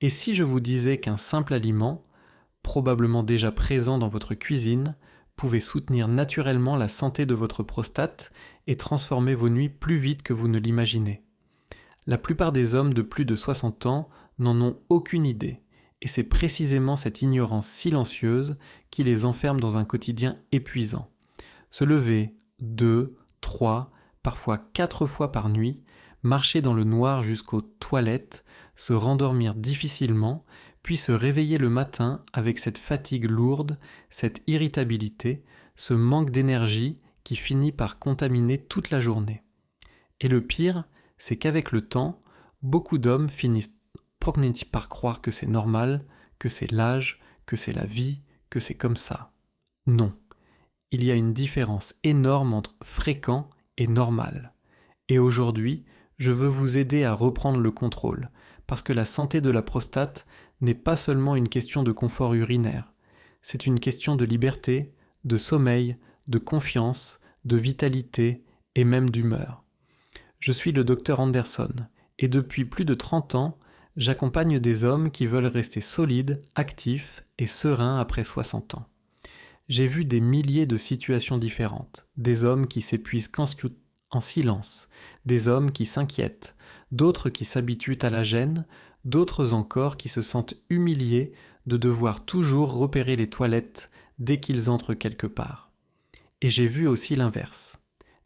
Et si je vous disais qu'un simple aliment, probablement déjà présent dans votre cuisine, pouvait soutenir naturellement la santé de votre prostate et transformer vos nuits plus vite que vous ne l'imaginez? La plupart des hommes de plus de 60 ans n'en ont aucune idée, et c'est précisément cette ignorance silencieuse qui les enferme dans un quotidien épuisant. Se lever 2, 3, parfois 4 fois par nuit, marcher dans le noir jusqu'aux toilettes, se rendormir difficilement, puis se réveiller le matin avec cette fatigue lourde, cette irritabilité, ce manque d'énergie qui finit par contaminer toute la journée. Et le pire, c'est qu'avec le temps, beaucoup d'hommes finissent par croire que c'est normal, que c'est l'âge, que c'est la vie, que c'est comme ça. Non. Il y a une différence énorme entre fréquent et normal. Et aujourd'hui, je veux vous aider à reprendre le contrôle, parce que la santé de la prostate n'est pas seulement une question de confort urinaire, c'est une question de liberté, de sommeil, de confiance, de vitalité et même d'humeur. Je suis le docteur Anderson, et depuis plus de 30 ans, j'accompagne des hommes qui veulent rester solides, actifs et sereins après 60 ans. J'ai vu des milliers de situations différentes, des hommes qui s'épuisent en silence, des hommes qui s'inquiètent, d'autres qui s'habituent à la gêne, d'autres encore qui se sentent humiliés de devoir toujours repérer les toilettes dès qu'ils entrent quelque part. Et j'ai vu aussi l'inverse.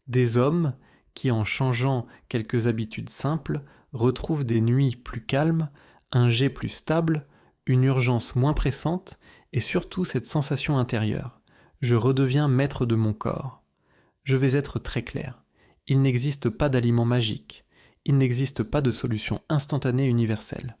Des hommes qui, en changeant quelques habitudes simples, retrouvent des nuits plus calmes, un jet plus stable, une urgence moins pressante et surtout cette sensation intérieure. Je redeviens maître de mon corps. Je vais être très clair. Il n'existe pas d'aliment magique. Il n'existe pas de solution instantanée universelle.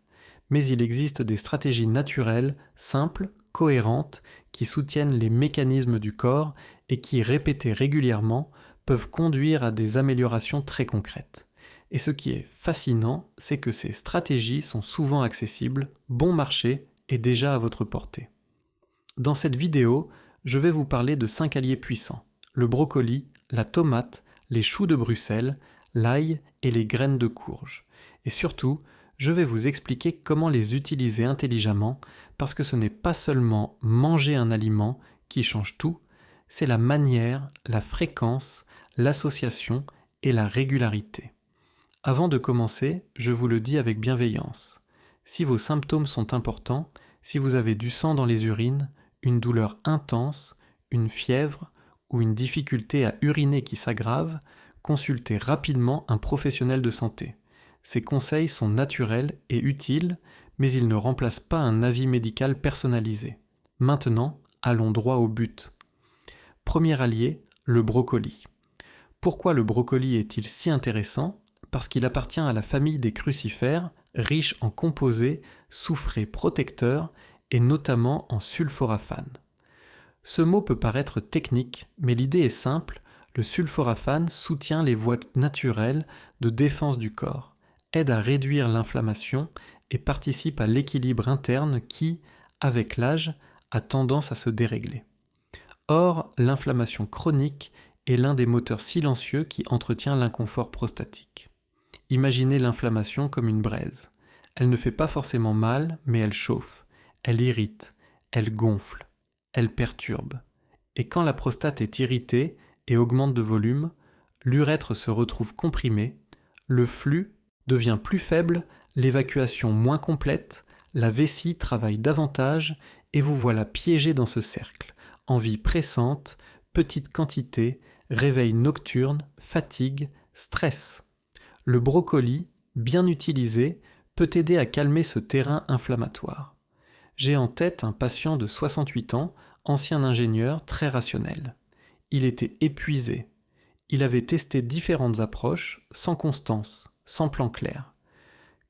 Mais il existe des stratégies naturelles, simples, cohérentes, qui soutiennent les mécanismes du corps et qui, répétées régulièrement, peuvent conduire à des améliorations très concrètes. Et ce qui est fascinant, c'est que ces stratégies sont souvent accessibles, bon marché et déjà à votre portée. Dans cette vidéo, je vais vous parler de 5 alliés puissants: le brocoli, la tomate, les choux de Bruxelles, l'ail et les graines de courge. Et surtout, je vais vous expliquer comment les utiliser intelligemment, parce que ce n'est pas seulement manger un aliment qui change tout, c'est la manière, la fréquence, l'association et la régularité. Avant de commencer, je vous le dis avec bienveillance. Si vos symptômes sont importants, si vous avez du sang dans les urines, une douleur intense, une fièvre ou une difficulté à uriner qui s'aggrave, consultez rapidement un professionnel de santé. Ces conseils sont naturels et utiles, mais ils ne remplacent pas un avis médical personnalisé. Maintenant, allons droit au but. Premier allié, le brocoli. Pourquoi le brocoli est-il si intéressant? Parce qu'il appartient à la famille des crucifères, riche en composés soufrés protecteurs et notamment en sulforaphane. Ce mot peut paraître technique, mais l'idée est simple: le sulforaphane soutient les voies naturelles de défense du corps, aide à réduire l'inflammation et participe à l'équilibre interne qui, avec l'âge, a tendance à se dérégler. Or, l'inflammation chronique est l'un des moteurs silencieux qui entretient l'inconfort prostatique. Imaginez l'inflammation comme une braise. Elle ne fait pas forcément mal, mais elle chauffe, elle irrite, elle gonfle, elle perturbe. Et quand la prostate est irritée et augmente de volume, l'urètre se retrouve comprimé, le flux devient plus faible, l'évacuation moins complète, la vessie travaille davantage et vous voilà piégé dans ce cercle. Envie pressante, petite quantité, réveil nocturne, fatigue, stress. Le brocoli, bien utilisé, peut aider à calmer ce terrain inflammatoire. J'ai en tête un patient de 68 ans, ancien ingénieur, très rationnel. Il était épuisé. Il avait testé différentes approches, sans constance, sans plan clair.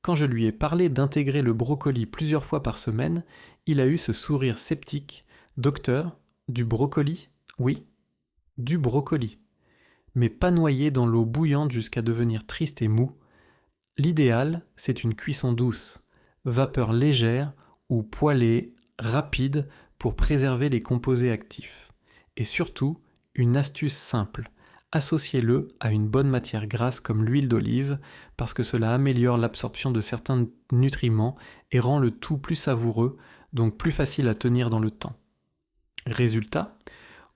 Quand je lui ai parlé d'intégrer le brocoli plusieurs fois par semaine, il a eu ce sourire sceptique. « Docteur, du brocoli? Oui, du brocoli. Mais pas noyé dans l'eau bouillante jusqu'à devenir triste et mou. L'idéal, c'est une cuisson douce, vapeur légère ou poêlée, rapide pour préserver les composés actifs. Et surtout, une astuce simple, associez-le à une bonne matière grasse comme l'huile d'olive parce que cela améliore l'absorption de certains nutriments et rend le tout plus savoureux, donc plus facile à tenir dans le temps. Résultat,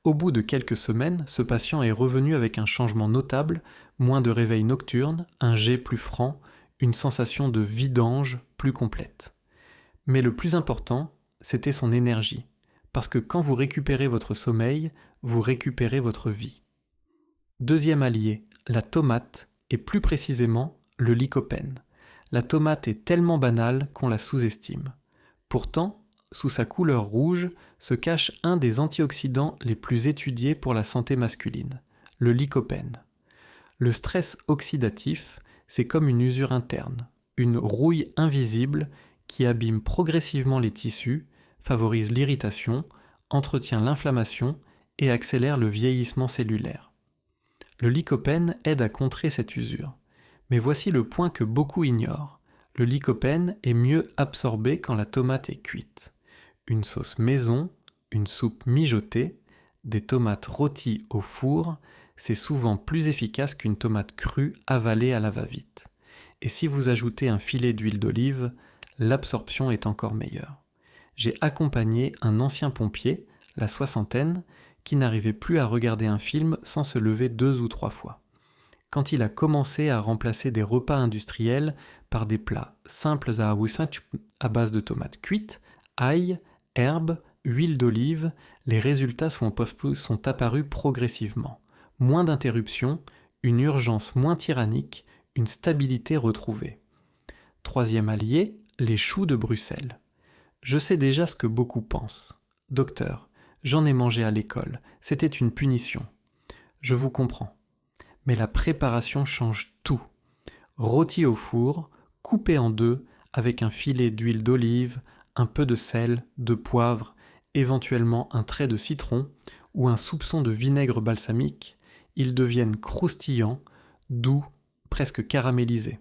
au bout de quelques semaines, ce patient est revenu avec un changement notable, moins de réveil nocturne, un jet plus franc, une sensation de vidange plus complète. Mais le plus important, c'était son énergie, parce que quand vous récupérez votre sommeil, vous récupérez votre vie. Deuxième allié, la tomate, et plus précisément le lycopène. La tomate est tellement banale qu'on la sous-estime. Pourtant, sous sa couleur rouge se cache un des antioxydants les plus étudiés pour la santé masculine, le lycopène. Le stress oxydatif, c'est comme une usure interne, une rouille invisible qui abîme progressivement les tissus, favorise l'irritation, entretient l'inflammation et accélère le vieillissement cellulaire. Le lycopène aide à contrer cette usure. Mais voici le point que beaucoup ignorent. Le lycopène est mieux absorbé quand la tomate est cuite. Une sauce maison, une soupe mijotée, des tomates rôties au four, c'est souvent plus efficace qu'une tomate crue avalée à la va-vite. Et si vous ajoutez un filet d'huile d'olive, l'absorption est encore meilleure. J'ai accompagné un ancien pompier, la soixantaine, qui n'arrivait plus à regarder un film sans se lever 2 ou 3 fois. Quand il a commencé à remplacer des repas industriels par des plats simples à base de tomates cuites, ail, herbes, huile d'olive, les résultats sont apparus progressivement. Moins d'interruptions, une urgence moins tyrannique, une stabilité retrouvée. Troisième allié, les choux de Bruxelles. Je sais déjà ce que beaucoup pensent. Docteur, j'en ai mangé à l'école, c'était une punition. Je vous comprends. Mais la préparation change tout. Rôti au four, coupé en 2, avec un filet d'huile d'olive, un peu de sel, de poivre, éventuellement un trait de citron ou un soupçon de vinaigre balsamique, ils deviennent croustillants, doux, presque caramélisés.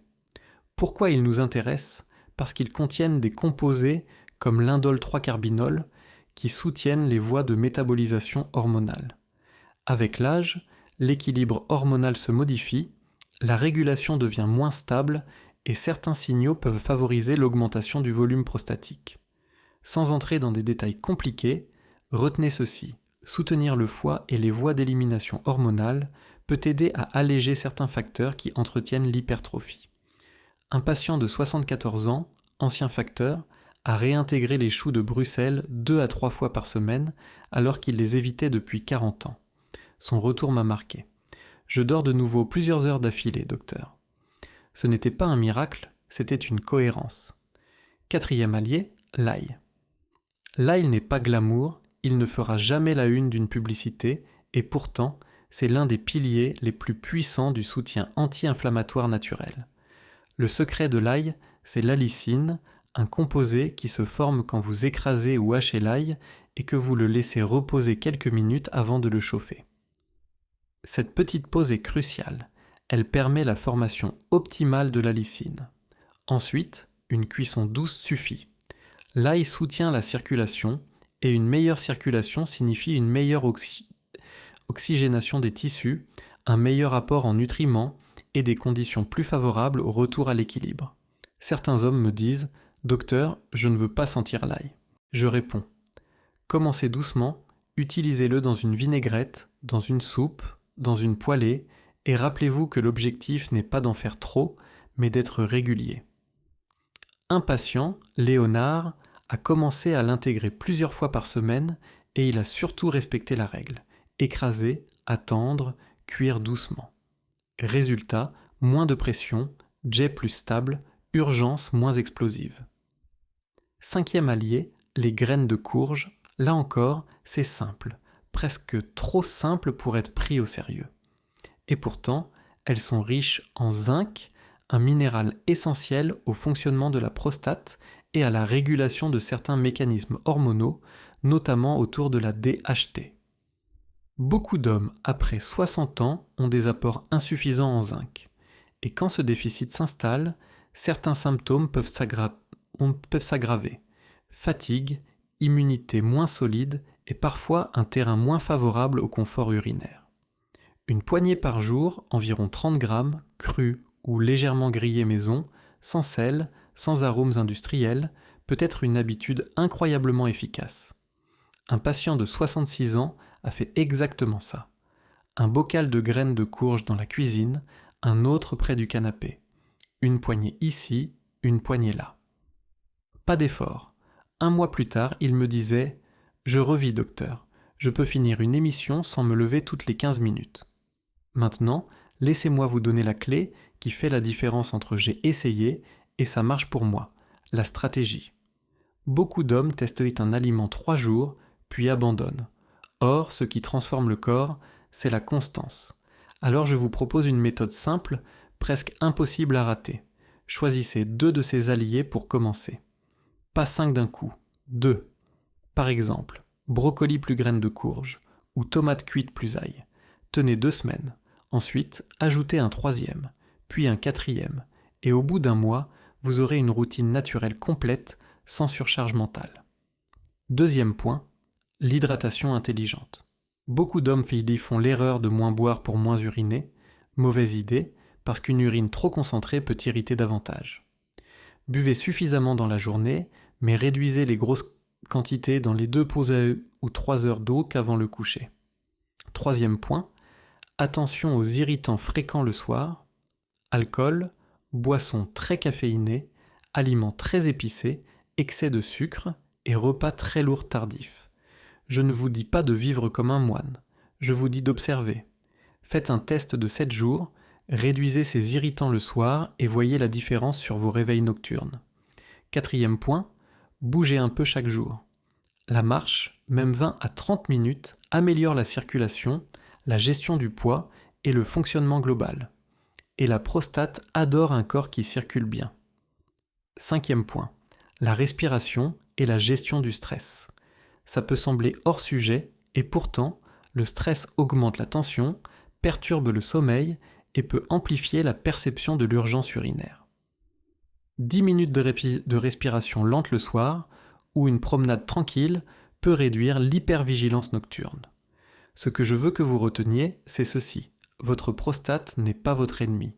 Pourquoi ils nous intéressent ? Parce qu'ils contiennent des composés comme l'indole 3-carbinol qui soutiennent les voies de métabolisation hormonale. Avec l'âge, l'équilibre hormonal se modifie, la régulation devient moins stable et certains signaux peuvent favoriser l'augmentation du volume prostatique. Sans entrer dans des détails compliqués, retenez ceci. Soutenir le foie et les voies d'élimination hormonale peut aider à alléger certains facteurs qui entretiennent l'hypertrophie. Un patient de 74 ans, ancien facteur, a réintégré les choux de Bruxelles 2 à 3 fois par semaine alors qu'il les évitait depuis 40 ans. Son retour m'a marqué. Je dors de nouveau plusieurs heures d'affilée, docteur. Ce n'était pas un miracle, c'était une cohérence. Quatrième allié, l'ail. L'ail n'est pas glamour, il ne fera jamais la une d'une publicité et pourtant, c'est l'un des piliers les plus puissants du soutien anti-inflammatoire naturel. Le secret de l'ail, c'est l'allicine, un composé qui se forme quand vous écrasez ou hachez l'ail et que vous le laissez reposer quelques minutes avant de le chauffer. Cette petite pause est cruciale, elle permet la formation optimale de l'allicine. Ensuite, une cuisson douce suffit. L'ail soutient la circulation et une meilleure circulation signifie une meilleure oxygénation des tissus, un meilleur apport en nutriments et des conditions plus favorables au retour à l'équilibre. Certains hommes me disent « Docteur, je ne veux pas sentir l'ail ». Je réponds « Commencez doucement, utilisez-le dans une vinaigrette, dans une soupe, dans une poêlée, et rappelez-vous que l'objectif n'est pas d'en faire trop, mais d'être régulier. » Un patient, Léonard, a commencé à l'intégrer plusieurs fois par semaine et il a surtout respecté la règle. Écraser, attendre, cuire doucement. Résultat, moins de pression, jet plus stable, urgence moins explosive. Cinquième allié, les graines de courge. Là encore, c'est simple, presque trop simple pour être pris au sérieux. Et pourtant, elles sont riches en zinc, un minéral essentiel au fonctionnement de la prostate et à la régulation de certains mécanismes hormonaux, notamment autour de la DHT. Beaucoup d'hommes, après 60 ans, ont des apports insuffisants en zinc. Et quand ce déficit s'installe, certains symptômes peuvent s'aggraver. Fatigue, immunité moins solide et parfois un terrain moins favorable au confort urinaire. Une poignée par jour, environ 30 grammes, crus ou légèrement grillés maison, sans sel, sans arômes industriels, peut être une habitude incroyablement efficace. Un patient de 66 ans a fait exactement ça. Un bocal de graines de courge dans la cuisine, un autre près du canapé. Une poignée ici, une poignée là. Pas d'effort. 1 mois plus tard, il me disait « Je revis, docteur. Je peux finir une émission sans me lever toutes les 15 minutes. » Maintenant, laissez-moi vous donner la clé qui fait la différence entre j'ai essayé et ça marche pour moi, la stratégie. Beaucoup d'hommes testent un aliment 3 jours, puis abandonnent. Or, ce qui transforme le corps, c'est la constance. Alors je vous propose une méthode simple, presque impossible à rater. Choisissez 2 de ces alliés pour commencer. Pas 5 d'un coup, 2. Par exemple, brocoli plus graines de courge, ou tomate cuite plus ail. Tenez 2 semaines. Ensuite, ajoutez un 3e, puis un 4e, et au bout d'un mois, vous aurez une routine naturelle complète, sans surcharge mentale. Deuxième point, l'hydratation intelligente. Beaucoup d'hommes filles font l'erreur de moins boire pour moins uriner. Mauvaise idée, parce qu'une urine trop concentrée peut irriter davantage. Buvez suffisamment dans la journée, mais réduisez les grosses quantités dans les 2 pauses ou 3 heures d'eau qu'avant le coucher. Troisième point, attention aux irritants fréquents le soir, alcool, boissons très caféinées, aliments très épicés, excès de sucre et repas très lourds tardifs. Je ne vous dis pas de vivre comme un moine, je vous dis d'observer. Faites un test de 7 jours, réduisez ces irritants le soir et voyez la différence sur vos réveils nocturnes. Quatrième point, bougez un peu chaque jour. La marche, même 20 à 30 minutes, améliore la circulation, la gestion du poids et le fonctionnement global. Et la prostate adore un corps qui circule bien. Cinquième point, la respiration et la gestion du stress. Ça peut sembler hors sujet et pourtant, le stress augmente la tension, perturbe le sommeil et peut amplifier la perception de l'urgence urinaire. 10 minutes de respiration lente le soir ou une promenade tranquille peut réduire l'hypervigilance nocturne. Ce que je veux que vous reteniez, c'est ceci. Votre prostate n'est pas votre ennemi.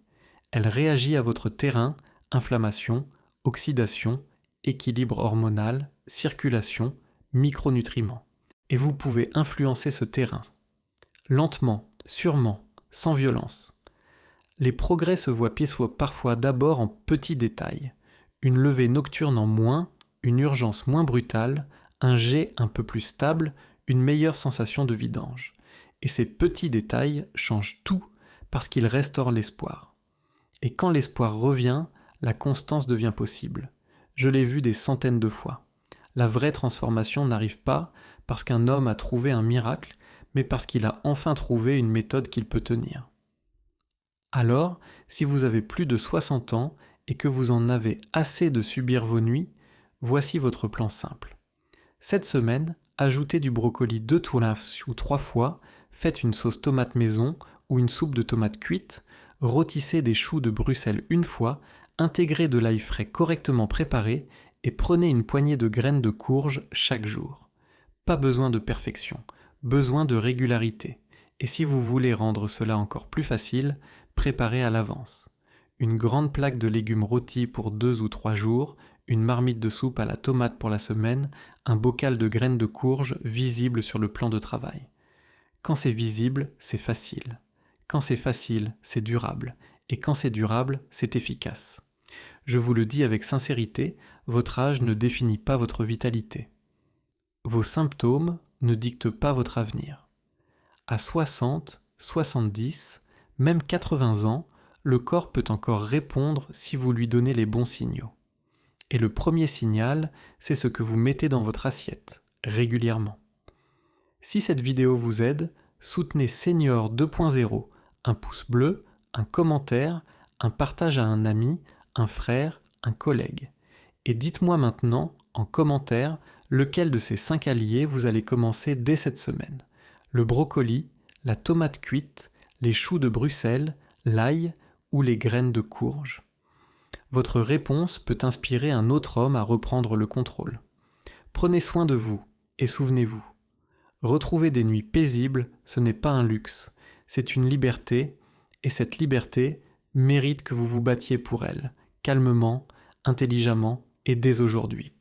Elle réagit à votre terrain, inflammation, oxydation, équilibre hormonal, circulation, micronutriments. Et vous pouvez influencer ce terrain. Lentement, sûrement, sans violence. Les progrès se voient parfois d'abord en petits détails. Une levée nocturne en moins, une urgence moins brutale, un jet un peu plus stable, une meilleure sensation de vidange. Et ces petits détails changent tout parce qu'ils restaurent l'espoir. Et quand l'espoir revient, la constance devient possible. Je l'ai vu des centaines de fois. La vraie transformation n'arrive pas parce qu'un homme a trouvé un miracle, mais parce qu'il a enfin trouvé une méthode qu'il peut tenir. Alors, si vous avez plus de 60 ans et que vous en avez assez de subir vos nuits, voici votre plan simple. Cette semaine, ajoutez du brocoli 2 ou 3 fois, faites une sauce tomate maison ou une soupe de tomates cuite, rôtissez des choux de Bruxelles 1 fois, intégrez de l'ail frais correctement préparé et prenez une poignée de graines de courge chaque jour. Pas besoin de perfection, besoin de régularité. Et si vous voulez rendre cela encore plus facile, préparez à l'avance. Une grande plaque de légumes rôtis pour 2 ou 3 jours, une marmite de soupe à la tomate pour la semaine, un bocal de graines de courge visible sur le plan de travail. Quand c'est visible, c'est facile. Quand c'est facile, c'est durable. Et quand c'est durable, c'est efficace. Je vous le dis avec sincérité, votre âge ne définit pas votre vitalité. Vos symptômes ne dictent pas votre avenir. À 60, 70, même 80 ans, le corps peut encore répondre si vous lui donnez les bons signaux. Et le premier signal, c'est ce que vous mettez dans votre assiette, régulièrement. Si cette vidéo vous aide, soutenez Senior 2.0, un pouce bleu, un commentaire, un partage à un ami, un frère, un collègue. Et dites-moi maintenant, en commentaire, lequel de ces 5 alliés vous allez commencer dès cette semaine. Le brocoli, la tomate cuite, les choux de Bruxelles, l'ail ou les graines de courge. Votre réponse peut inspirer un autre homme à reprendre le contrôle. Prenez soin de vous et souvenez-vous. Retrouver des nuits paisibles, ce n'est pas un luxe, c'est une liberté, et cette liberté mérite que vous vous battiez pour elle, calmement, intelligemment et dès aujourd'hui.